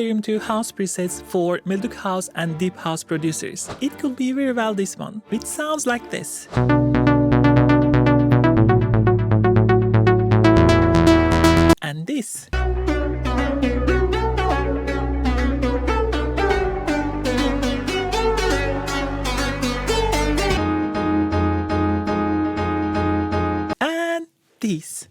Serum 2 house presets for melodic house and deep house producers. It could be very well this one, which sounds like this. And this. And this.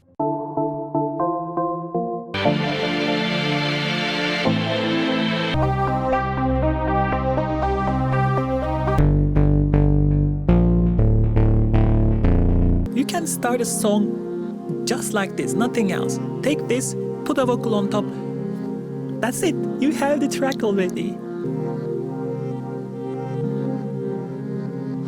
You can start a song just like this, nothing else. Take this, put a vocal on top. That's it, you have the track already.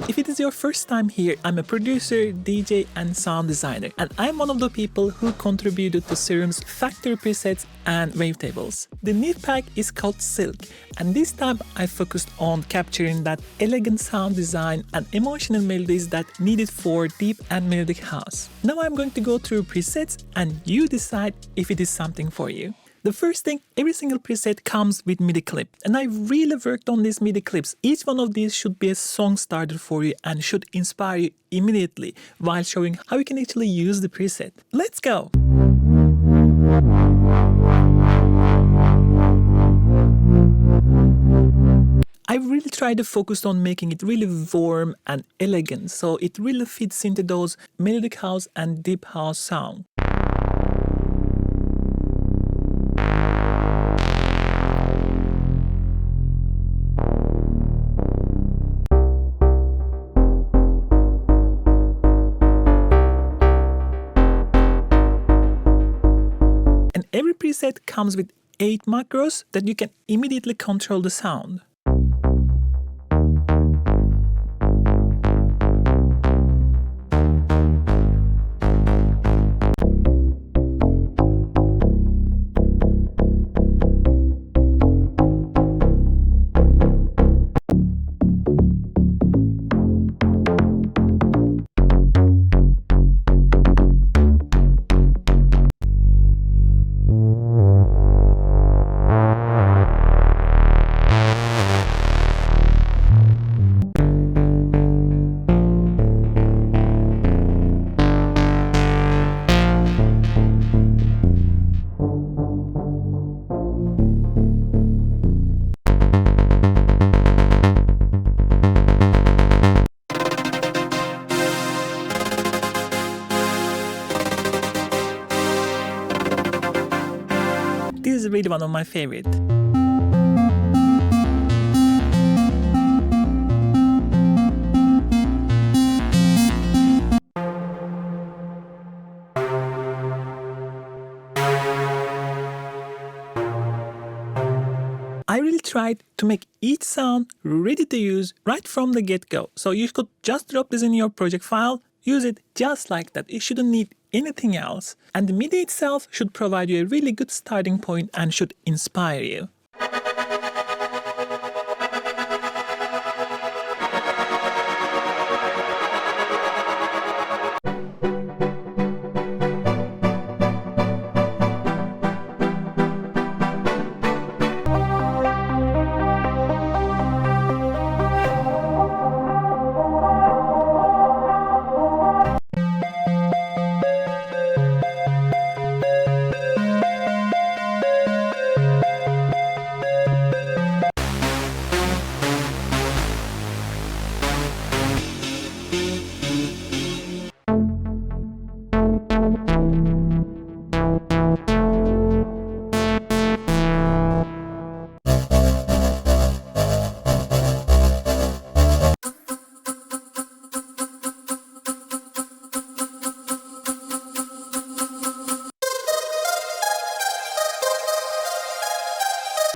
If it is your first time here, I'm a producer, DJ and sound designer, and I'm one of the people who contributed to Serum's factory presets and wavetables. The new pack is called Silk, and this time I focused on capturing that elegant sound design and emotional melodies that needed for deep and melodic house. Now I'm going to go through presets and you decide if it is something for you. The first thing, every single preset comes with MIDI clip, and I really worked on these MIDI clips. Each one of these should be a song starter for you and should inspire you immediately while showing how you can actually use the preset. Let's go! I really tried to focus on making it really warm and elegant, so it really fits into those melodic house and deep house sound. Every preset comes with 8 macros that you can immediately control the sound. This is really one of my favorite. I really tried to make each sound ready to use right from the get-go. So you could just drop this in your project file, use it just like that. It shouldn't need anything else. And the MIDI itself should provide you a really good starting point and should inspire you.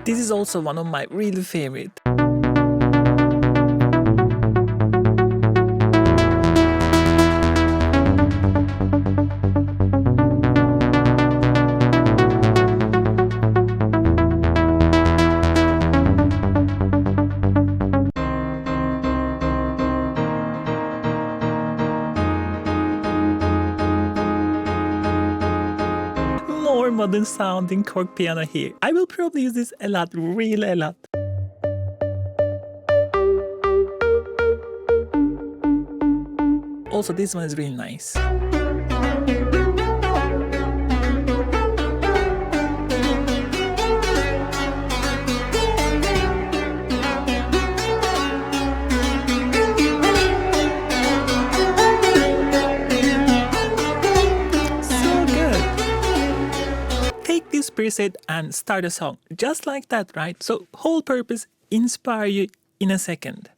This is also one of my really favorite. More modern sounding cork piano here. I will probably use this a lot, really a lot. Also, this one is really nice. This preset and start a song just like that, right? So whole purpose, inspire you in a second.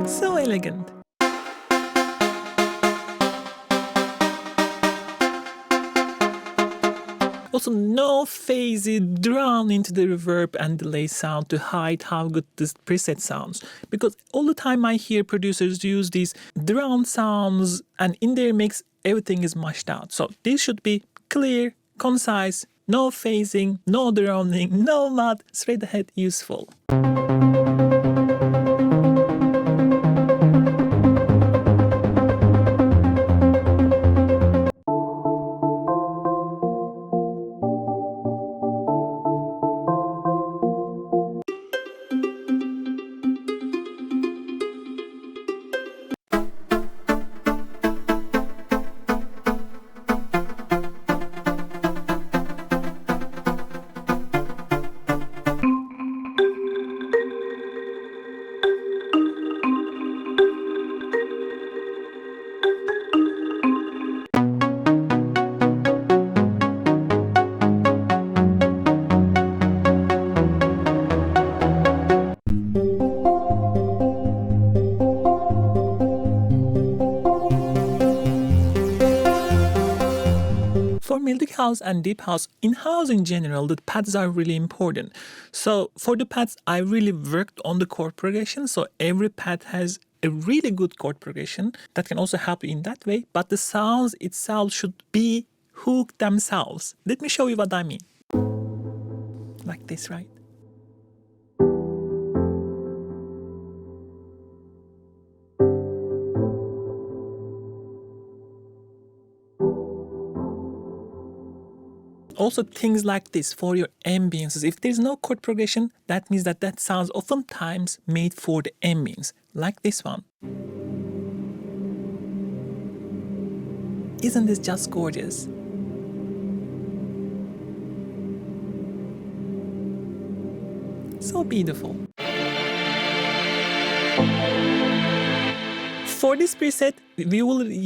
So elegant. Also, no phasey drown into the reverb and delay sound to hide how good this preset sounds. Because all the time I hear producers use these drown sounds and in their mix everything is mashed out. So this should be clear, concise, no phasing, no drowning, no mud, straight ahead useful. For melodic house and deep house, in house in general, the pads are really important. So for the pads, I really worked on the chord progression. So every pad has a really good chord progression that can also help you in that way. But the sounds itself should be hook themselves. Let me show you what I mean. Like this, right? Also things like this for your ambiences. If there's no chord progression, that means that that sound's oftentimes made for the ambience, like this one. Isn't this just gorgeous? So beautiful. For this preset, you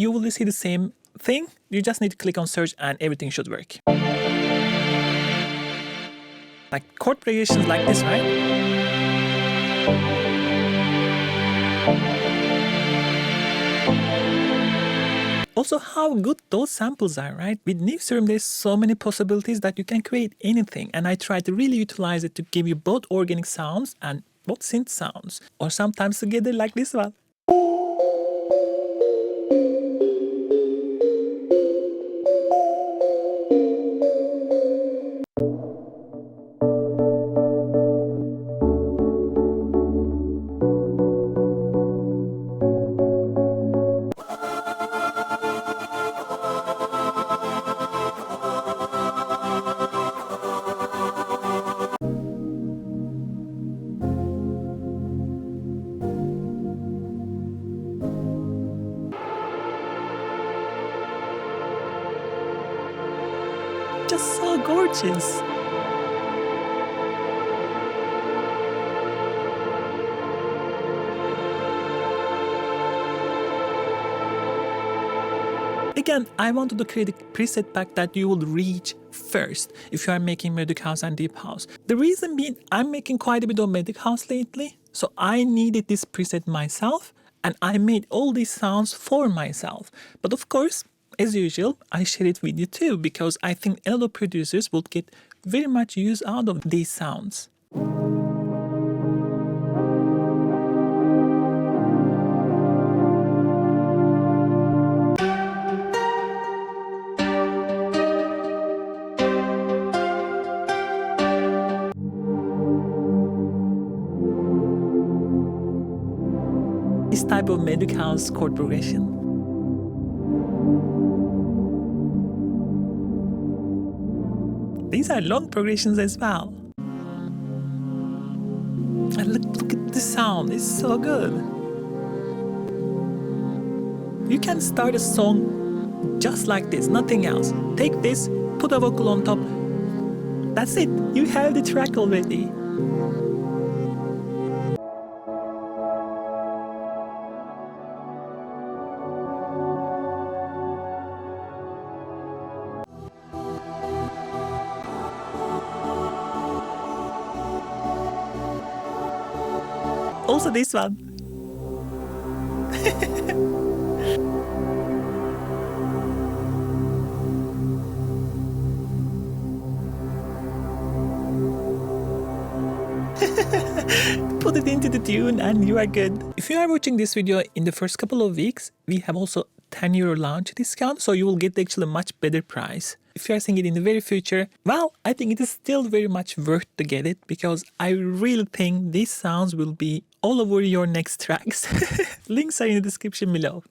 will see the same thing. You just need to click on search and everything should work. Like chord progressions like this, right? Also, how good those samples are, right? With Xfer Serum, there's so many possibilities that you can create anything, and I try to really utilize it to give you both organic sounds and both synth sounds, or sometimes together like this one. Just so gorgeous. Again, I wanted to create a preset pack that you will reach first if you are making melodic house and deep house. The reason being, I'm making quite a bit of melodic house lately, so I needed this preset myself, and I made all these sounds for myself. But of course, as usual, I share it with you too, because I think a lot of producers would get very much use out of these sounds. this type of melodic house chord progression. These are long progressions as well. And look at the sound, it's so good. You can start a song just like this, nothing else. Take this, put a vocal on top. That's it, you have the track already. Also this one. Put it into the tune and you are good. If you are watching this video in the first couple of weeks, we have also €10 launch discount, so you will get actually a much better price. If you are seeing it in the very future, well, I think it is still very much worth to get it, because I really think these sounds will be all over your next tracks. Links are in the description below.